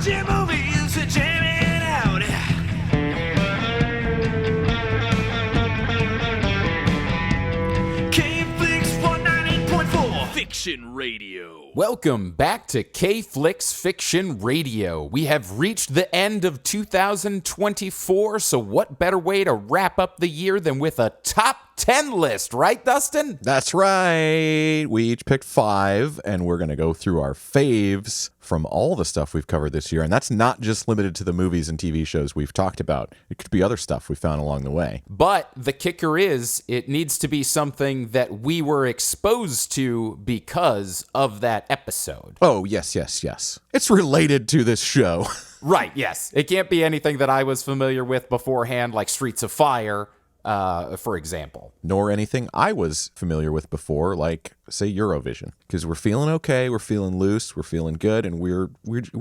Watching movies and jamming out. K-Flix 198.4 Fiction Radio. Welcome back to K-Flix Fiction Radio. We have reached the end of 2024, so what better way to wrap up the year than with a top 10 list, right, Dustin? That's right. We each picked 5, and we're going to go through our faves from all the stuff we've covered this year. And that's not just limited to the movies and TV shows we've talked about. It could be other stuff we found along the way. But the kicker is, it needs to be something that we were exposed to because of that episode. Oh, yes. It's related to this show. Right, yes. It can't be anything that I was familiar with beforehand, like Streets of Fire, for example. Nor anything I was familiar with before, like, say, Eurovision. Because we're feeling okay, we're feeling loose, we're feeling good, and we're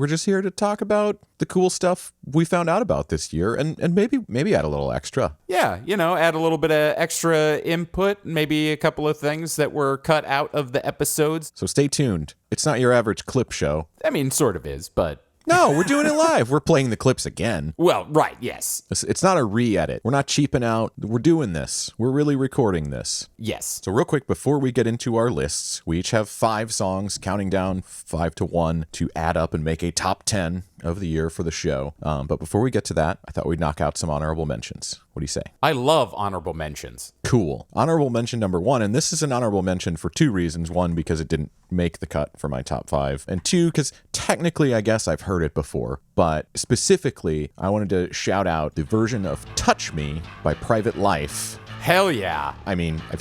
just here to talk about the cool stuff we found out about this year, and maybe add a little extra. Yeah, add a little bit of extra input, maybe a couple of things that were cut out of the episodes. So stay tuned. It's not your average clip show. I mean, sort of is, but... No, we're doing it live. We're playing the clips again. Well, right, yes. It's not a re-edit. We're not cheaping out. We're doing this. We're really recording this. Yes. So real quick, before we get into our lists, we each have 5 songs, counting down 5 to 1 to add up and make a top 10 of the year for the show. But before we get to that, I thought we'd knock out some honorable mentions. What do you say? I love honorable mentions. Cool. Honorable mention number 1, and this is an honorable mention for 2 reasons. 1, because it didn't make the cut for my top 5, and 2, because technically I guess I've heard it before, but specifically I wanted to shout out the version of Touch Me by Private Life. Hell yeah. I mean, I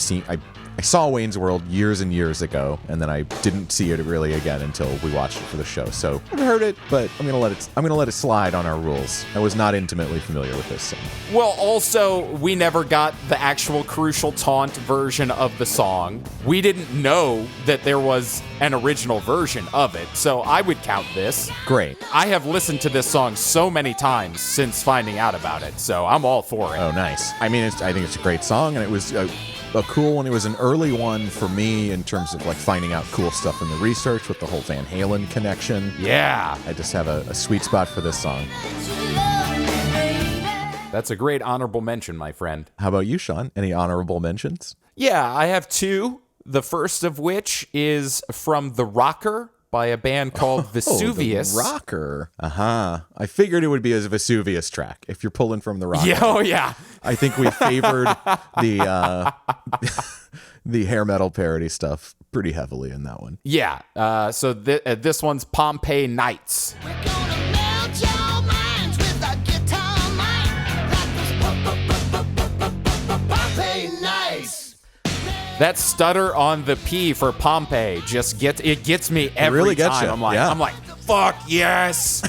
saw Wayne's World years and years ago, and then I didn't see it really again until we watched it for the show. So I've heard it, but I'm gonna let it slide on our rules. I was not intimately familiar with this song. Well, also, we never got the actual Crucial Taunt version of the song. We didn't know that there was an original version of it, so I would count this. Great. I have listened to this song so many times since finding out about it, so I'm all for it. Oh, nice. I mean, I think it's a great song, and it was a cool one. It was an early one for me in terms of like finding out cool stuff in the research with the whole Van Halen connection. Yeah. I just have a sweet spot for this song. That's a great honorable mention, my friend. How about you, Shawn? Any honorable mentions? Yeah, I have 2. The first of which is from The Rocker by a band called Vesuvius. The Rocker. I figured it would be a Vesuvius track if you're pulling from The Rocker. Yeah, oh yeah. I think we favored the the hair metal parody stuff pretty heavily in that one. Yeah. So this one's Pompeii Nights. We're gonna melt your minds with a guitar mic. Pompeii Nights. That stutter on the P for Pompeii just gets me every really gets time. you. I'm like, fuck yes.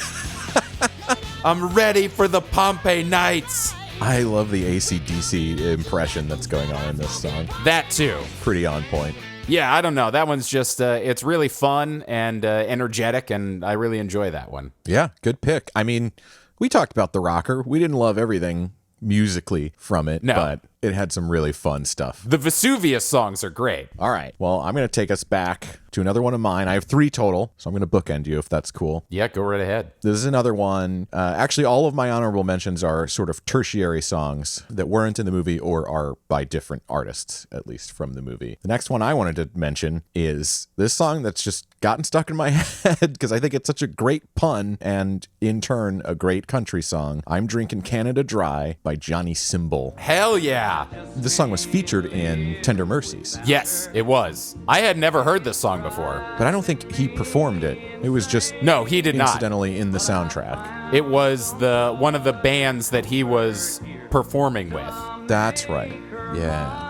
I'm ready for the Pompeii Nights. I love the AC/DC impression that's going on in this song. That too. Pretty on point. Yeah, I don't know. That one's just, it's really fun and energetic, and I really enjoy that one. Yeah, good pick. I mean, we talked about The Rocker. We didn't love everything musically from it, but it had some really fun stuff. The Vesuvius songs are great. All right. Well, I'm going to take us back to another one of mine. I have 3 total, so I'm going to bookend you if that's cool. Yeah, go right ahead. This is another one. Actually, all of my honorable mentions are sort of tertiary songs that weren't in the movie or are by different artists, at least from the movie. The next one I wanted to mention is this song that's just gotten stuck in my head because I think it's such a great pun and, in turn, a great country song. I'm Drinking Canada Dry by Johnny Cymbal. Hell yeah. This song was featured in Tender Mercies. Yes, it was. I had never heard this song before. But I don't think he performed it. It was just no, he did incidentally in the soundtrack. It was one of the bands that he was performing with. That's right. Yeah.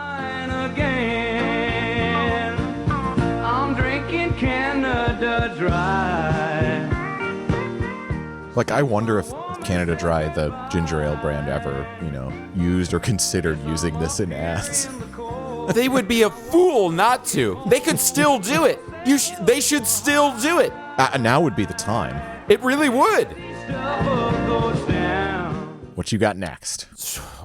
I'm drinking Canada Dry. Like, I wonder if Canada Dry, the ginger ale brand, ever, used or considered using this in ads. They would be a fool not to. They could still do it. They should still do it. Now would be the time. It really would. What you got next?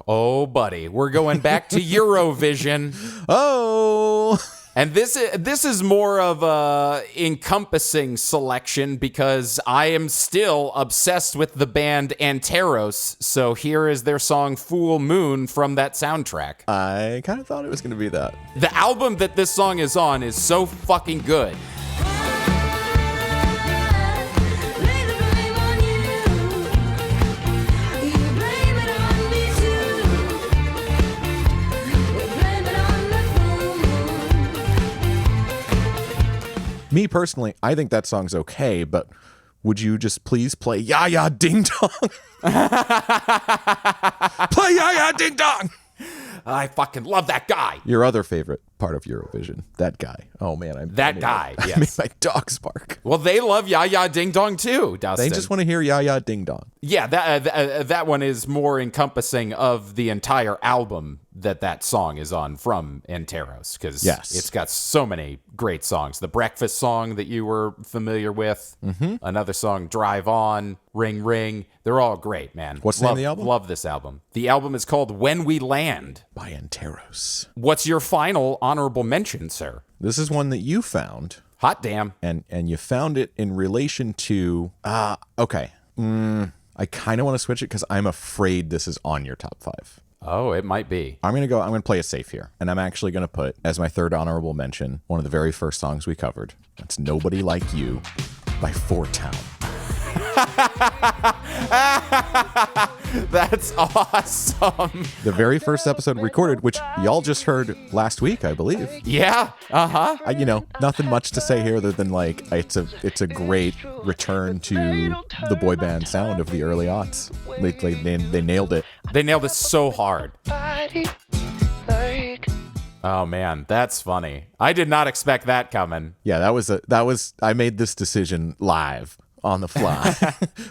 Oh, buddy, we're going back to Eurovision. Oh! And this is more of a encompassing selection because I am still obsessed with the band Anteros. So here is their song Full Moon from that soundtrack. I kind of thought it was going to be that. The album that this song is on is so fucking good. Me personally, I think that song's okay, but would you just please play Ya Ya Ding Dong? Play Ya Ya Ding Dong! I fucking love that guy. Your other favorite part of Eurovision, that guy. Oh man, I made my dogs bark. Well, they love Ya Ya Ding Dong too, Dustin. They just want to hear Ya Ya Ding Dong. Yeah, that one is more encompassing of the entire album that song is on from Anteros, because it's got so many great songs. The Breakfast song that you were familiar with, another song, Drive On, Ring Ring. They're all great, man. What's the name of the album? Love this album. The album is called When We Land by Anteros. What's your final honorable mention, sir? This is one that you found. Hot damn. And you found it in relation to... okay. I kind of want to switch it because I'm afraid this is on your top 5. Oh, it might be. I'm going to play it safe here. And I'm actually going to put, as my third honorable mention, one of the very first songs we covered. That's Nobody Like You by Four Town. That's awesome. The very first episode recorded, which y'all just heard last week, I believe. Yeah. Nothing much to say here other than like it's a great return to the boy band sound of the early aughts. They nailed it. They nailed it so hard. Oh man, that's funny. I did not expect that coming. Yeah, I made this decision live on the fly.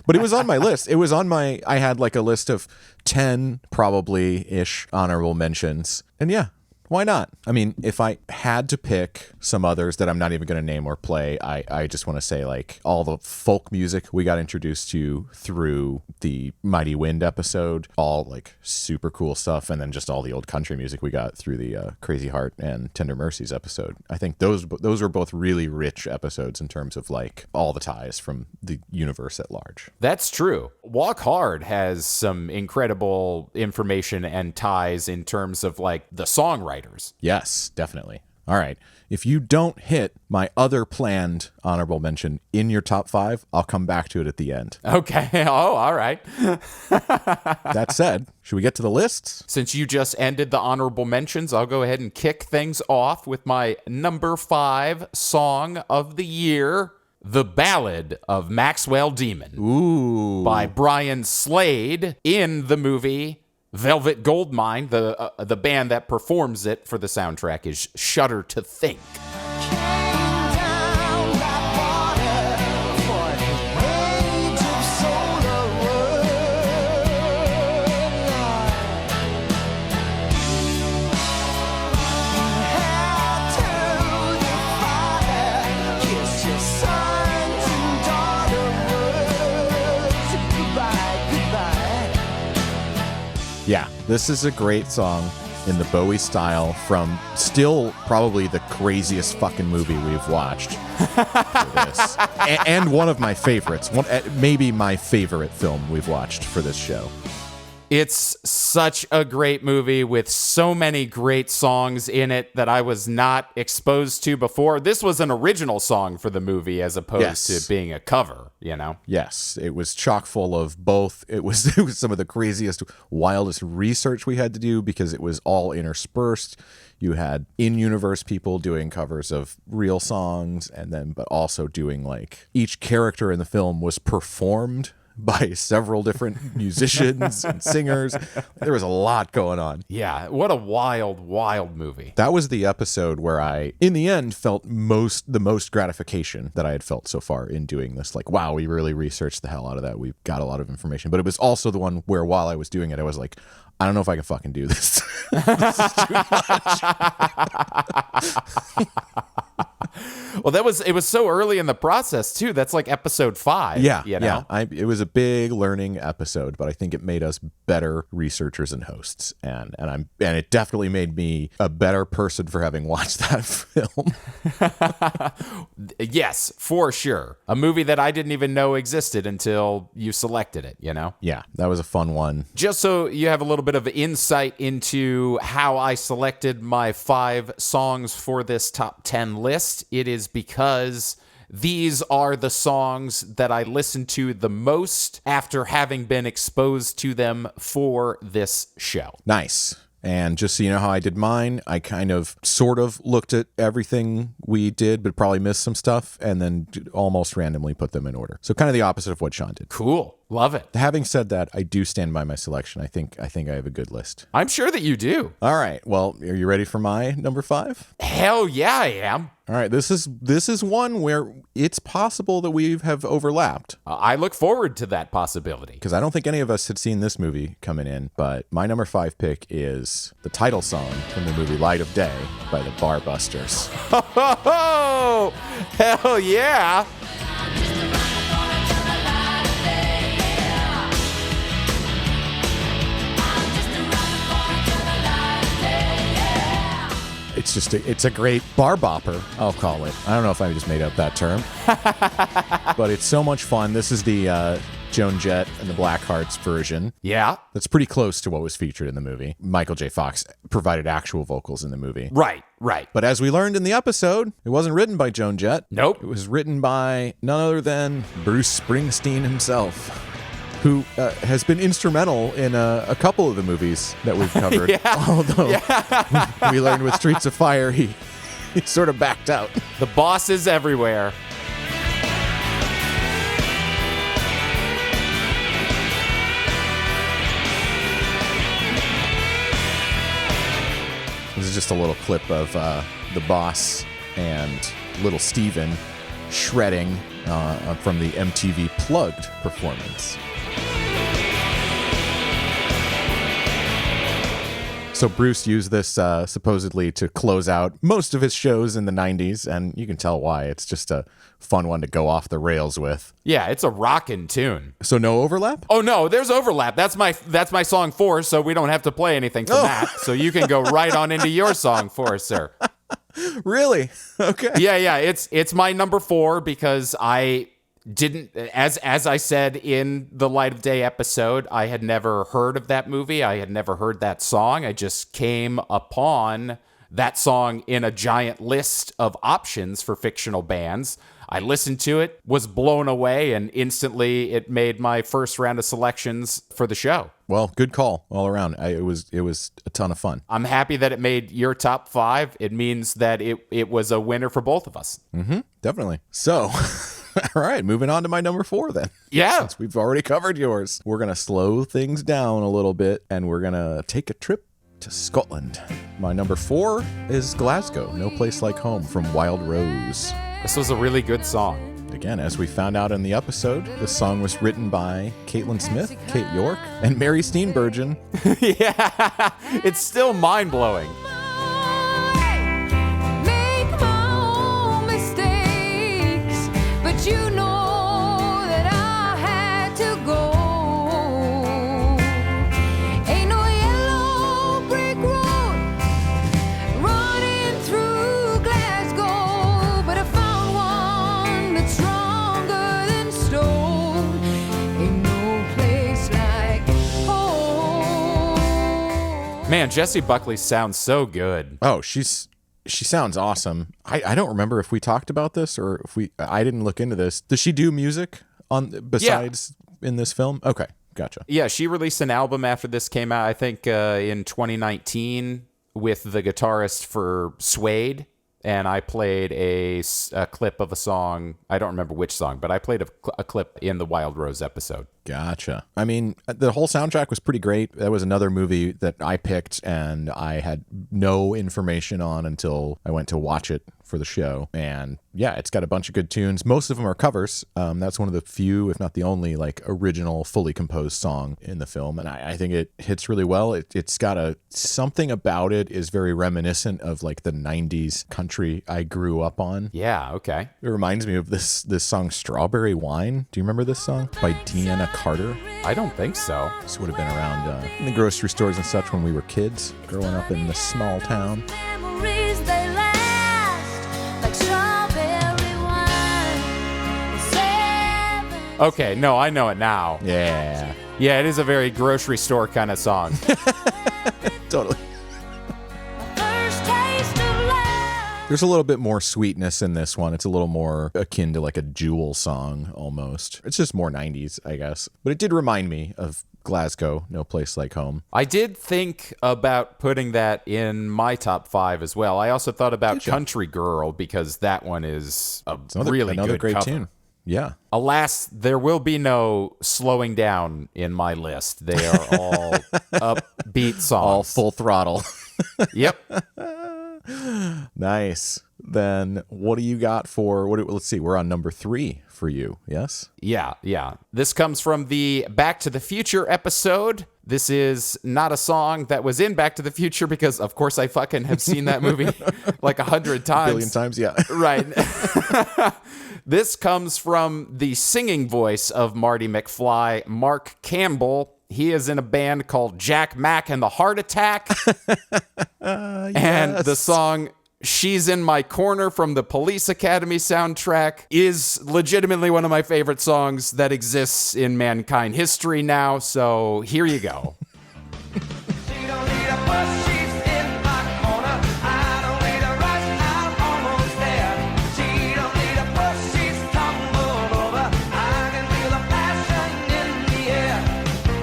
But it was on my list. I had like a list of 10 probably-ish honorable mentions. And yeah, why not? I mean, if I had to pick some others that I'm not even going to name or play, I just want to say like all the folk music we got introduced to through the Mighty Wind episode, all like super cool stuff, and then just all the old country music we got through the Crazy Heart and Tender Mercies episode. I think those were both really rich episodes in terms of like all the ties from the universe at large. That's true. Walk Hard has some incredible information and ties in terms of like the songwriters. Yes, definitely. All right. If you don't hit my other planned honorable mention in your top 5, I'll come back to it at the end. Okay. Oh, all right. That said, should we get to the lists? Since you just ended the honorable mentions, I'll go ahead and kick things off with my number 5 song of the year, The Ballad of Maxwell Demon, by Brian Slade, in the movie Velvet Goldmine. The band that performs it for the soundtrack is Shudder to Think. Yeah, this is a great song in the Bowie style from still probably the craziest fucking movie we've watched for this. And one of my favorites. Maybe my favorite film we've watched for this show. It's such a great movie with so many great songs in it that I was not exposed to before. This was an original song for the movie as opposed to being a cover, you know? Yes, it was chock full of both. It was some of the craziest, wildest research we had to do because it was all interspersed. You had in-universe people doing covers of real songs, but also doing like each character in the film was performed by several different musicians and singers. There was a lot going on. Yeah, what a wild, wild movie. That was the episode where I, in the end, felt the most gratification that I had felt so far in doing this. Like, wow, we really researched the hell out of that. We got a lot of information. But it was also the one where while I was doing it, I was like, I don't know if I can fucking do this. This is too much. Well, it was so early in the process too. That's like episode 5. Yeah, you know? yeah. It was a big learning episode, but I think it made us better researchers and hosts, and it definitely made me a better person for having watched that film. Yes, for sure. A movie that I didn't even know existed until you selected it, you know? Yeah, that was a fun one. Just so you have a little bit of insight into how I selected my 5 songs for this top 10 list, it is because these are the songs that I listen to the most after having been exposed to them for this show. Nice. And just so you know how I did mine, I kind of sort of looked at everything we did, but probably missed some stuff, and then almost randomly put them in order. So kind of the opposite of what Shawn did. Cool. Love it. Having said that, I do stand by my selection. I think I have a good list. I'm sure that you do. All right. Well, are you ready for my number 5? Hell yeah, I am. All right. This is one where it's possible that we have overlapped, I look forward to that possibility. because I don't think any of us had seen this movie coming in. But my number 5 pick is the title song from the movie Light of Day by the Barbusters. Oh, hell yeah. It's a great bar bopper, I'll call it. I don't know if I just made up that term, but it's so much fun. This is the Joan Jett and the Blackhearts version. Yeah. That's pretty close to what was featured in the movie. Michael J. Fox provided actual vocals in the movie. Right. But as we learned in the episode, it wasn't written by Joan Jett. Nope. It was written by none other than Bruce Springsteen himself, who has been instrumental in a couple of the movies that we've covered. Although we learned with Streets of Fire, he sort of backed out. The boss is everywhere. This is just a little clip of the boss and little Steven shredding from the MTV Plugged performance. So Bruce used this supposedly to close out most of his shows in the 90s, and you can tell why. It's just a fun one to go off the rails with. Yeah, it's a rockin' tune. So no overlap? Oh no, there's overlap. That's my song 4, so we don't have to play anything from that. So you can go right on into your song 4, sir. Really? Okay. Yeah. It's my number 4 because I didn't, as I said in the Light of Day episode, I had never heard of that movie. I had never heard that song. I just came upon that song in a giant list of options for fictional bands. I listened to it, was blown away, and instantly it made my first round of selections for the show. Well, good call all around. It was a ton of fun. I'm happy that it made your top 5. It means that it was a winner for both of us. Mm-hmm, definitely. So, all right, moving on to my number 4 then. Yeah. Since we've already covered yours. We're going to slow things down a little bit, and we're going to take a trip to Scotland. My number 4 is Glasgow, No Place Like Home from Wild Rose. This was a really good song. Again, as we found out in the episode, the song was written by Caitlin Smith, Kate York, and Mary Steenburgen. Yeah, it's still mind-blowing. Make my own mistakes, but you know that I had to go. Ain't no yellow brick road running through Glasgow, but I found one that's stronger than stone. Ain't no place like home. Man, Jessie Buckley sounds so good. Oh, she sounds awesome. I don't remember if we talked about this or if I didn't look into this. Does she do music besides in this film? Okay, gotcha. Yeah, she released an album after this came out, I think in 2019 with the guitarist for Suede, and I played a clip of a song. I don't remember which song, but I played a clip in the Wild Rose episode. Gotcha. I mean, the whole soundtrack was pretty great. That was another movie that I picked and I had no information on until I went to watch it for the show. And yeah, it's got a bunch of good tunes. Most of them are covers. That's one of the few, if not the only, like original, fully composed song in the film. And I think it hits really well. It's got something about it is very reminiscent of like the 90s country I grew up on. Yeah, okay. It reminds me of this song Strawberry Wine. Do you remember this song? By Deanna Carter. I don't think so. This would have been around in the grocery stores and such when we were kids, growing up in this small town. Memories, they last like strawberry wine. Okay, no, I know it now. Yeah. Yeah, it is a very grocery store kind of song. Totally. First taste of love. There's a little bit more sweetness in this one. It's a little more akin to like a Jewel song almost. It's just more 90s, I guess. But it did remind me of Glasgow, No Place Like Home. I did think about putting that in my top 5 as well. I also thought about Country Girl because that one is Another good great cover. tune. Yeah. Alas, there will be no slowing down in my list. They are all upbeat songs. All full throttle. Yep. Nice. Then what do you got for let's see, we're on number 3 for you. Yes? Yeah. This comes from the Back to the Future episode. This is not a song that was in Back to the Future because, of course, I fucking have seen that movie like 100 times. A billion times, yeah. Right. This comes from the singing voice of Marty McFly, Mark Campbell. He is in a band called Jack Mack and the Heart Attack. And the song She's in My Corner from the Police Academy soundtrack is legitimately one of my favorite songs that exists in mankind history now. So here you go. She don't need a bus, she's in my corner. I don't need a rush, I'm almost there. She don't need a bus, she's tumbled over. I can feel the passion in the air.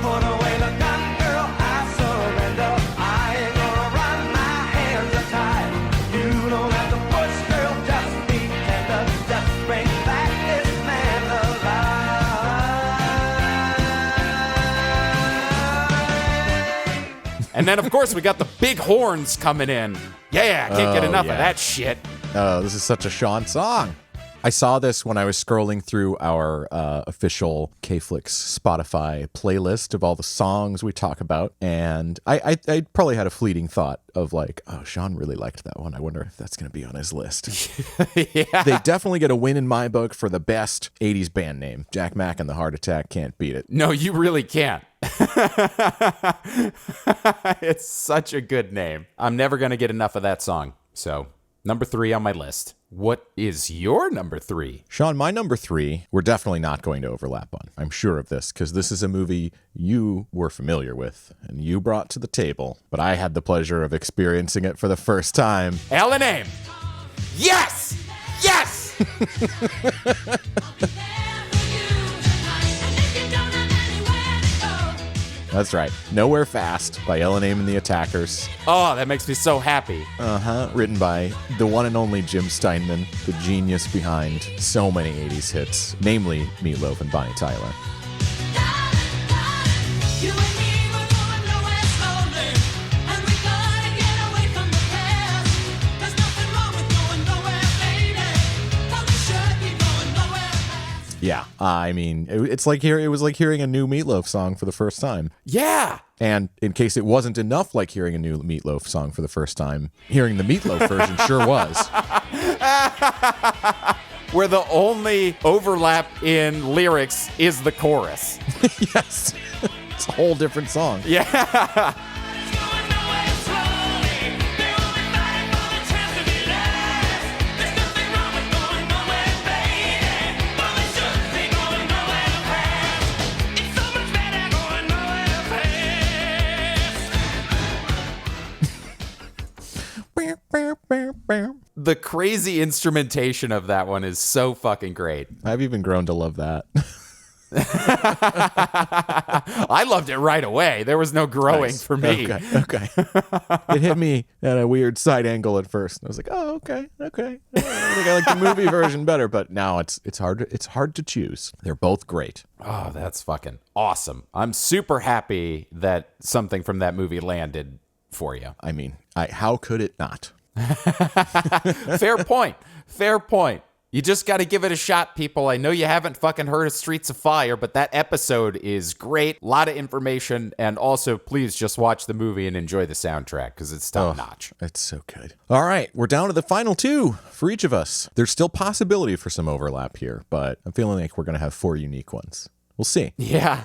Put away the gun, girl, I surrender. I ain't gonna run, my hands are tied. You don't have to push, girl, just be tender. Just bring back this man alive. And then, of course, we got the big horns coming in. Yeah, can't get enough of that shit. Oh, this is such a Shawn song. I saw this when I was scrolling through our official K-Flix Spotify playlist of all the songs we talk about. And I probably had a fleeting thought of like, oh, Shawn really liked that one. I wonder if that's going to be on his list. Yeah. They definitely get a win in my book for the best 80s band name. Jack Mack and the Heart Attack can't beat it. No, you really can't. It's such a good name. I'm never going to get enough of that song. So, number 3 on my list. What is your number 3? Shawn, my number 3, we're definitely not going to overlap on. I'm sure of this, because this is a movie you were familiar with and you brought to the table, but I had the pleasure of experiencing it for the first time. Alan Aim. Yes! Yes! That's right. Nowhere Fast by Ellen Aim and the Attackers. Oh, that makes me so happy. Written by the one and only Jim Steinman, the genius behind so many 80s hits, namely Meatloaf and Bonnie Tyler. Yeah, I mean, it was like hearing a new Meatloaf song for the first time. Yeah. And in case it wasn't enough like hearing a new Meatloaf song for the first time, hearing the Meatloaf version sure was. Where the only overlap in lyrics is the chorus. Yes. It's a whole different song. Yeah. The crazy instrumentation of that one is so fucking great. I've even grown to love that. I loved it right away. There was no growing Nice. for me. Okay. It hit me at a weird side angle at first. I was like, oh, okay. I think I like the movie version better, but now it's hard to choose. They're both great. Oh, that's fucking awesome. I'm super happy that something from that movie landed for you. I mean, how could it not? Fair point. Fair point. You just got to give it a shot, people. I know you haven't fucking heard of Streets of Fire, but that episode is great. A lot of information. And also, please just watch the movie and enjoy the soundtrack because it's top notch. It's so good. All right, we're down to the final two for each of us. There's still possibility for some overlap here, but I'm feeling like we're going to have 4 unique ones. We'll see. Yeah.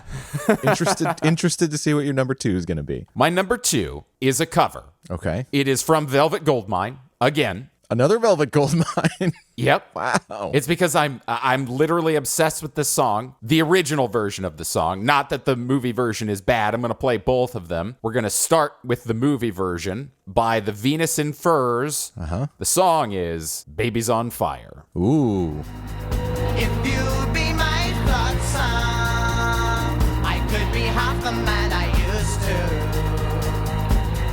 Interested to see what your number 2 is going to be. My number 2 is a cover. Okay. It is from Velvet Goldmine. Again. Another Velvet Goldmine. Yep. Wow. It's because I'm literally obsessed with this song, the original version of the song. Not that the movie version is bad. I'm going to play both of them. We're going to start with the movie version by the Venus in Furs. The song is Baby's on Fire. Ooh. If you'd be my thought song, I could be half the man I used to.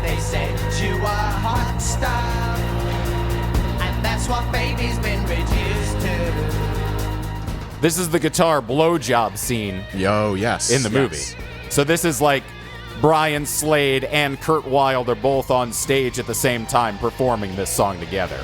They said you were hot stuff, and that's what baby's been reduced to. This is the guitar blowjob scene Yo, yes. in the movie. Yes. So this is like Brian Slade and Kurt Wilde are both on stage at the same time performing this song together.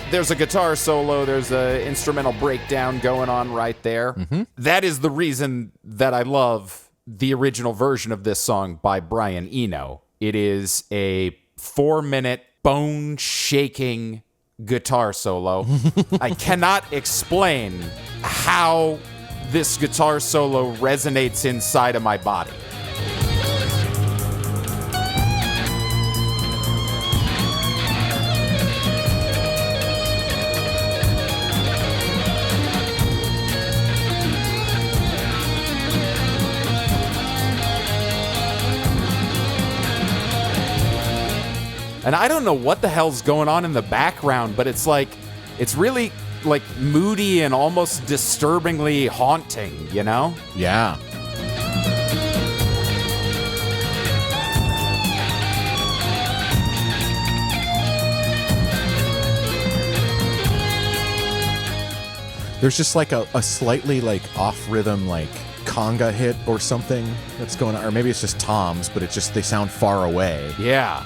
There's a guitar solo, there's an instrumental breakdown going on right there. That is the reason that I love the original version of this song by Brian Eno. It is a 4-minute bone-shaking guitar solo. I cannot explain how this guitar solo resonates inside of my body. And I don't know what the hell's going on in the background, but it's really like moody and almost disturbingly haunting, you know? Yeah. There's just like a slightly like off rhythm, like conga hit or something that's going on, or maybe it's just toms, but it's just they sound far away. Yeah.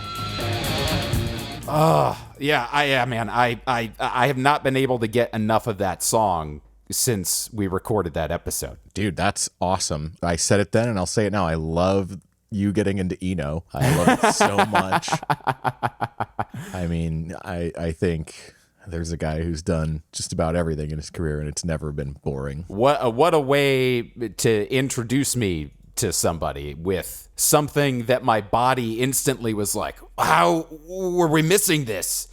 Man. I have not been able to get enough of that song since we recorded that episode. Dude, that's awesome. I said it then and I'll say it now. I love you getting into Eno. I love it so much. I mean, I think there's a guy who's done just about everything in his career and it's never been boring. What a way to introduce me to somebody with something that my body instantly was like, how were we missing this?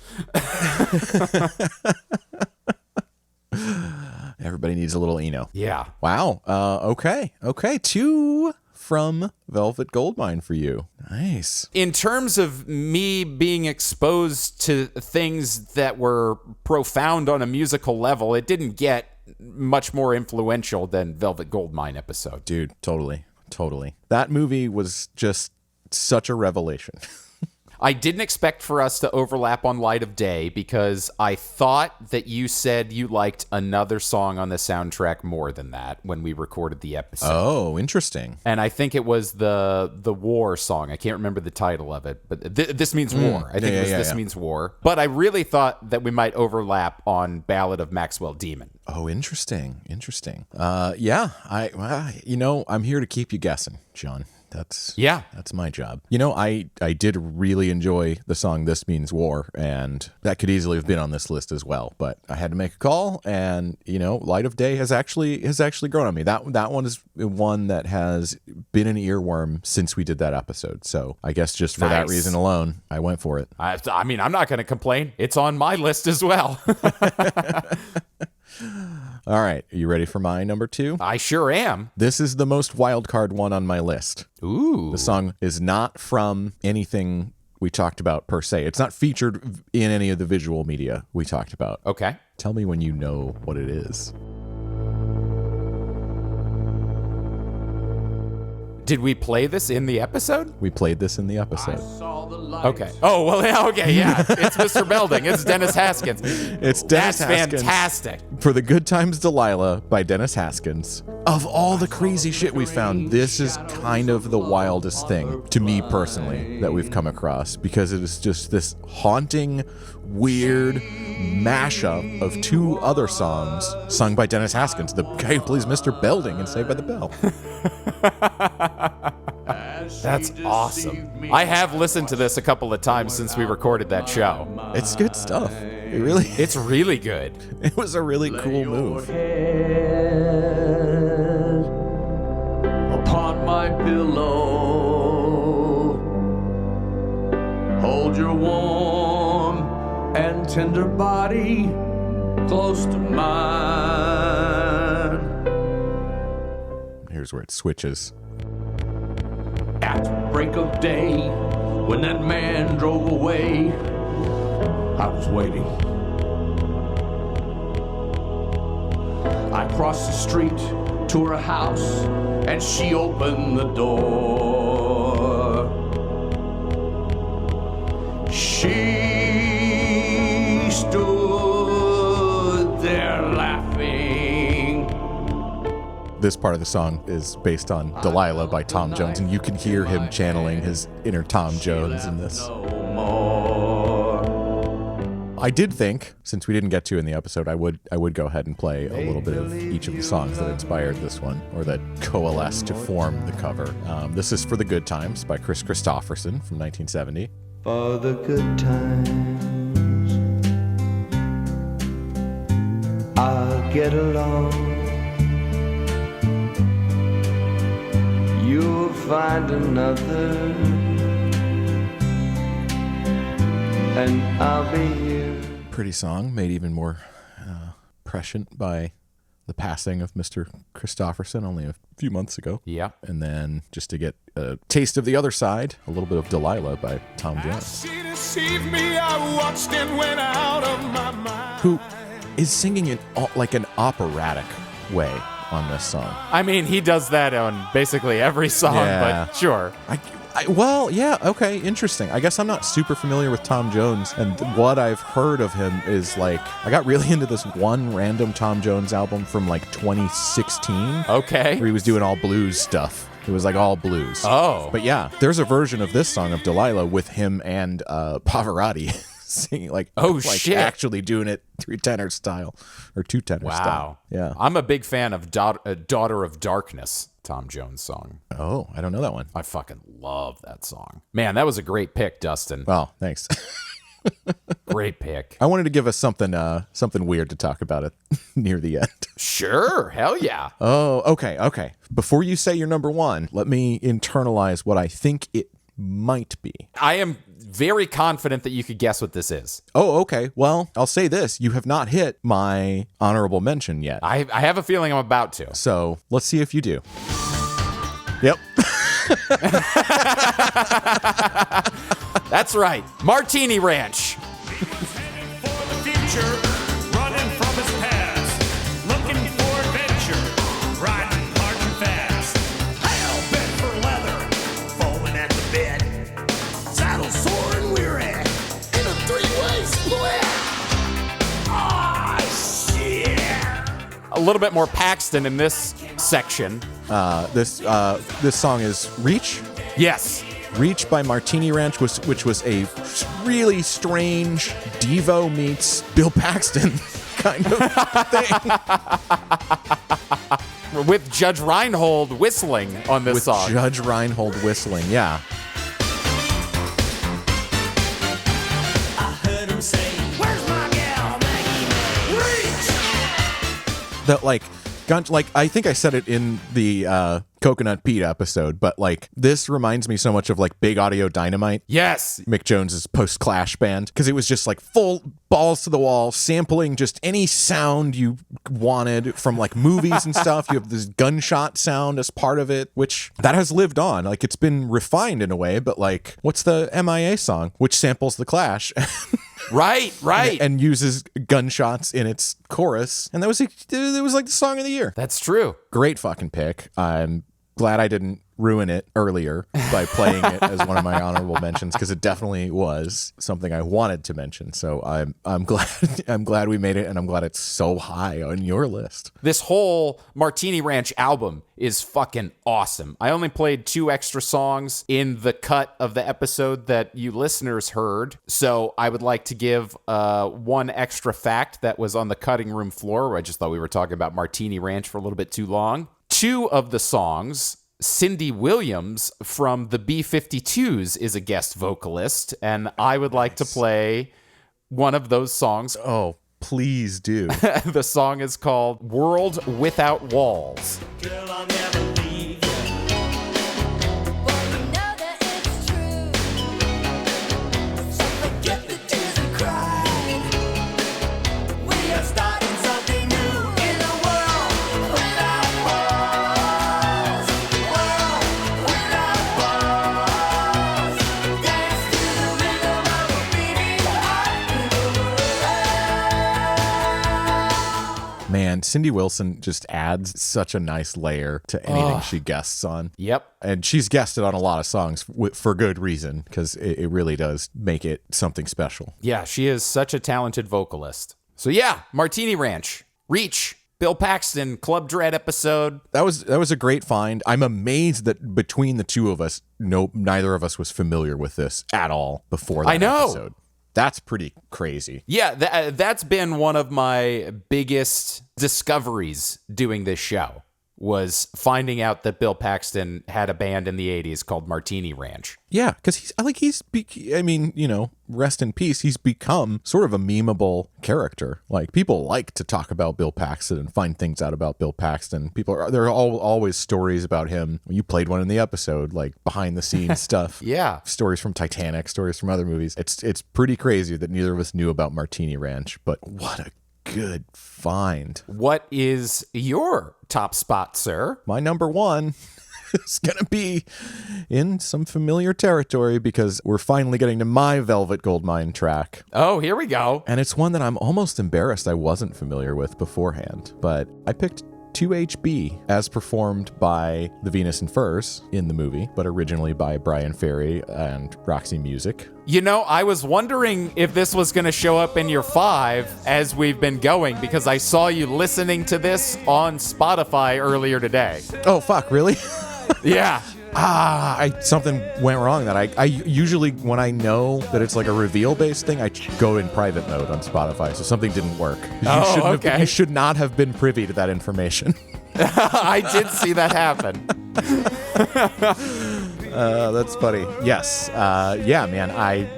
Everybody needs a little Eno. Yeah. Wow. Okay. 2 from Velvet Goldmine for you. Nice. In terms of me being exposed to things that were profound on a musical level, it didn't get much more influential than Velvet Goldmine episode. Dude, totally. That movie was just such a revelation. I didn't expect for us to overlap on Light of Day because I thought that you said you liked another song on the soundtrack more than that when we recorded the episode. Oh, interesting. And I think it was the War song. I can't remember the title of it, but This Means War. I think it was This Means War. But I really thought that we might overlap on Ballad of Maxwell Demon. Oh, interesting. Yeah, I'm here to keep you guessing, Sean. That's my job. I did really enjoy the song This Means War, and that could easily have been on this list as well, but I had to make a call, and Light of Day has actually grown on me. That one is one that has been an earworm since we did that episode. So I guess just for that reason alone, I went for it. I mean, I'm not going to complain. It's on my list as well. All right, are you ready for my number 2? I sure am. This is the most wild card one on my list. Ooh. The song is not from anything we talked about per se. It's not featured in any of the visual media we talked about. Okay. Tell me when you know what it is. Did we play this in the episode? We played this in the episode. Okay. Oh, well, yeah, okay, yeah. It's Mr. Belding. It's Dennis Haskins. It's Dennis Haskins. That's fantastic. For the Good Times Delilah by Dennis Haskins. Of all the crazy shit we found, this is kind of the wildest thing, to me personally, that we've come across, because it is just this haunting, weird mashup of two other songs sung by Dennis Haskins, the guy who plays Mr. Belding in Saved by the Bell. That's awesome. I have listened to this a couple of times since we recorded that show. It's good stuff. It's really good. It was a really cool move. Upon my pillow, hold your warm and tender body close to mine. Here's where it switches. At break of day, when that man drove away, I was waiting. I crossed the street to her house, and she opened the door. She stood there laughing. This part of the song is based on Delilah by Tom Jones, and you can hear him channeling his inner Tom Jones in this. No more. I did think, since we didn't get to in the episode, I would go ahead and play a little bit of each of the songs that inspired this one, or that coalesced to form the cover. This is For the Good Times by Chris Christopherson from 1970. For the good times, I'll get along. You'll find another, and I'll be here. Pretty song, made even more prescient by the passing of Mr. Christopherson only a few months ago. Yeah. And then, just to get a taste of the other side, a little bit of Delilah by Tom Jones, She deceived me, I watched and went out of my mind. who is singing in like an operatic way on this song. I mean, he does that on basically every song, Yeah. but sure. Well, yeah, okay, interesting. I guess I'm not super familiar with Tom Jones, and what I've heard of him is like, I got really into this one random Tom Jones album from like 2016, Okay. where he was doing all blues stuff. It was like all blues. Oh. But yeah, there's a version of this song of Delilah with him and Pavarotti singing, like, Oh, shit. actually doing it 3-tenor style, or 2-tenor style. Wow. Yeah. I'm a big fan of Daughter of Darkness, Tom Jones song. Oh, I don't know that one. I fucking love that song. Man, that was a great pick, Dustin. Well, thanks. Great pick. I wanted to give us something weird to talk about it near the end. Sure. Hell yeah. Oh, okay. Before you say your number one, let me internalize what I think it might be. I am very confident that you could guess what this is. Oh, okay. Well, I'll say this. You have not hit my honorable mention yet. I have a feeling I'm about to. So let's see if you do. Yep. That's right. Martini Ranch. For the future, running from his past, looking for adventure, riding hard and fast. Hell bent for leather, foaming at the bit, saddle sore and weary, in a three-way split. Ah, shit! A little bit more Paxton in this section. This song is Reach. Yes. Reach by Martini Ranch, which was a really strange Devo meets Bill Paxton kind of thing. With Judge Reinhold whistling on this With song. Judge Reinhold whistling, yeah. I heard him say, "Where's my gal, Maggie May?" Reach! That I think I said it in the Coconut Pete episode, but like this reminds me so much of like Big Audio Dynamite. Yes. Mick Jones's post-Clash band, because it was just like full balls to the wall, sampling just any sound you wanted from like movies and stuff. You have this gunshot sound as part of it, which that has lived on. Like it's been refined in a way, but like what's the MIA song, which samples the Clash? Right. and uses gunshots in its chorus, and it was like the song of the year. That's true. Great fucking pick. I'm glad I didn't ruin it earlier by playing it as one of my honorable mentions, because it definitely was something I wanted to mention. So I'm glad we made it, and I'm glad it's so high on your list. This whole Martini Ranch album is fucking awesome. I only played 2 extra songs in the cut of the episode that you listeners heard, so I would like to give one extra fact that was on the cutting room floor. I just thought we were talking about Martini Ranch for a little bit too long. 2 of the songs, Cindy Williams from the B-52s is a guest vocalist, and I would like to play one of those songs. Oh, please do. The song is called World Without Walls. Girl, I'll never leave you. Well, you know that it's true. So forget the tears we cried. We are starting something new in a world without walls. World without walls. Dance to the rhythm of a beating heart in the world. Man, Cindy Wilson just adds such a nice layer to anything she guests on. Yep. And she's guested on a lot of songs for good reason, because it really does make it something special. Yeah, she is such a talented vocalist. So yeah, Martini Ranch, Reach, Bill Paxton, Club Dread episode. That was a great find. I'm amazed that between the two of us, neither of us was familiar with this at all before that I know. episode. That's pretty crazy. Yeah, that's been one of my biggest discoveries doing this show, was finding out that Bill Paxton had a band in the 80s called Martini Ranch. Yeah, because rest in peace. He's become sort of a memeable character. Like, people like to talk about Bill Paxton and find things out about Bill Paxton. There are always stories about him. You played one in the episode, like behind the scenes stuff. Yeah. Stories from Titanic, stories from other movies. It's pretty crazy that neither of us knew about Martini Ranch, but what a good find. What is your top spot, sir? My number 1 is going to be in some familiar territory, because we're finally getting to my Velvet Goldmine track. Oh, here we go. And it's one that I'm almost embarrassed I wasn't familiar with beforehand. But I picked 2HB as performed by the Venus and Furs in the movie, but originally by Brian Ferry and Roxy Music. You know, I was wondering if this was going to show up in your 5 as we've been going, because I saw you listening to this on Spotify earlier today. Oh, fuck, really? Yeah. Something went wrong. That I usually, when I know that it's like a reveal-based thing, I go in private mode on Spotify, so something didn't work. Okay. You should not have been privy to that information. I did see that happen. That's funny. Yes. Yeah, man.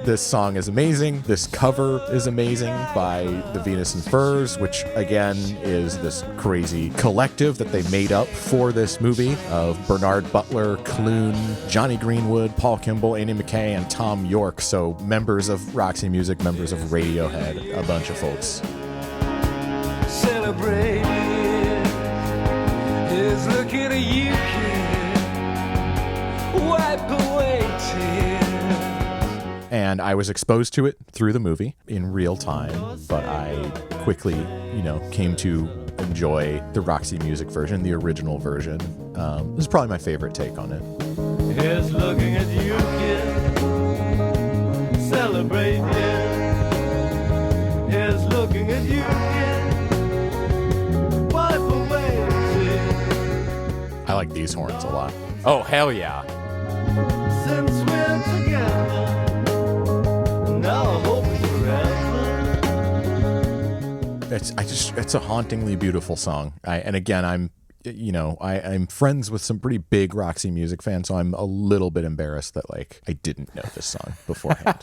This song is amazing. This cover is amazing by the Venus and Furs, which again is this crazy collective that they made up for this movie of Bernard Butler, Clune, Johnny Greenwood, Paul Kimball, Andy McKay, and Tom York. So members of Roxy Music, members of Radiohead, a bunch of folks. Celebrate is looking at you, kid. Wipe away tears. And I was exposed to it through the movie in real time, but I quickly, came to enjoy the Roxy Music version, the original version. This is probably my favorite take on it. Is looking at you, kid. Celebrate, yeah. Is looking at you, kid. Wipe away tears. I like these horns a lot. Oh, hell yeah. Since we're together, now I hope it's forever. It's a hauntingly beautiful song. I'm friends with some pretty big Roxy Music fans, so I'm a little bit embarrassed that I didn't know this song beforehand.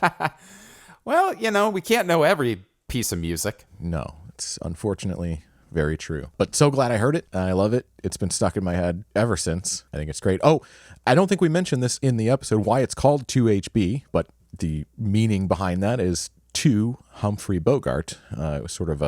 Well, we can't know every piece of music. No, it's unfortunately very true. But so glad I heard it. I love it. It's been stuck in my head ever since. I think it's great. Oh, I don't think we mentioned this in the episode, why it's called 2HB, but the meaning behind that is to Humphrey Bogart. It was sort of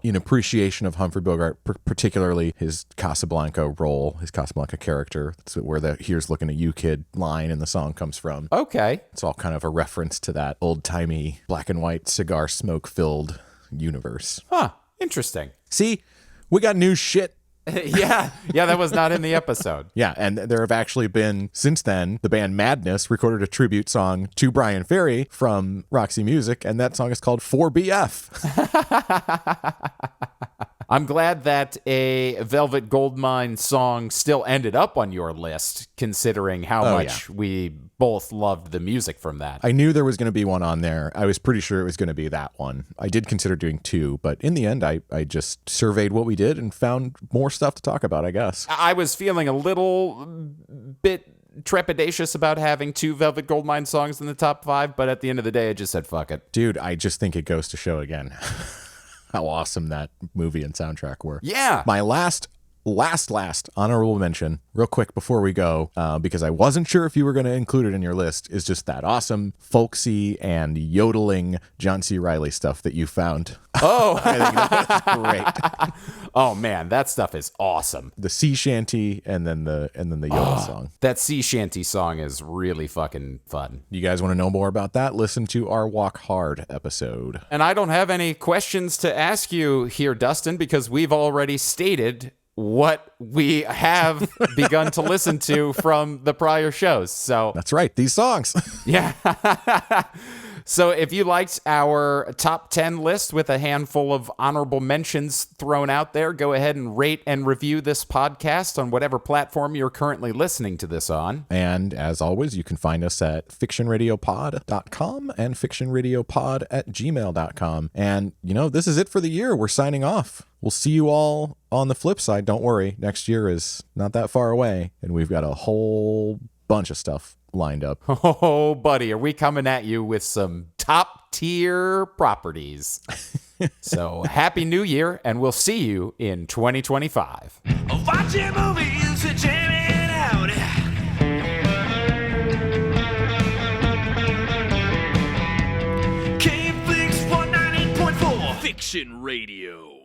in appreciation of Humphrey Bogart, particularly his Casablanca role, his Casablanca character. That's where the "Here's looking at you, kid" line in the song comes from. Okay. It's all kind of a reference to that old-timey black and white cigar smoke-filled universe. Huh. Interesting. See, we got new shit Yeah, that was not in the episode. Yeah, and there have actually been, since then, the band Madness recorded a tribute song to Brian Ferry from Roxy Music, and that song is called 4BF. I'm glad that a Velvet Goldmine song still ended up on your list, considering how much we both loved the music from that. I knew there was going to be one on there. I was pretty sure it was going to be that one. I did consider doing two, but in the end, I just surveyed what we did and found more stuff to talk about, I guess. I was feeling a little bit trepidatious about having two Velvet Goldmine songs in the top 5, but at the end of the day, I just said, fuck it. Dude, I just think it goes to show again how awesome that movie and soundtrack were. Yeah. My last honorable mention, real quick before we go, because I wasn't sure if you were going to include it in your list, is just that awesome folksy and yodeling John C. Reilly stuff that you found. Oh, I think that was great. Oh man, that stuff is awesome. The sea shanty and then the yodel song. That sea shanty song is really fucking fun. You guys want to know more about that? Listen to our Walk Hard episode. And I don't have any questions to ask you here, Dustin, because we've already stated what we have begun to listen to from the prior shows. So That's right, these songs. yeah. So if you liked our top 10 list with a handful of honorable mentions thrown out there, go ahead and rate and review this podcast on whatever platform you're currently listening to this on. And as always, you can find us at fictionradiopod.com and fictionradiopod@gmail.com. And, this is it for the year. We're signing off. We'll see you all on the flip side. Don't worry. Next year is not that far away, and we've got a whole bunch of stuff lined up. Oh, buddy, are we coming at you with some top tier properties? So happy New Year, and we'll see you in 2025. Watching movies, jamming out. K-Flix 198.4 Fiction Radio.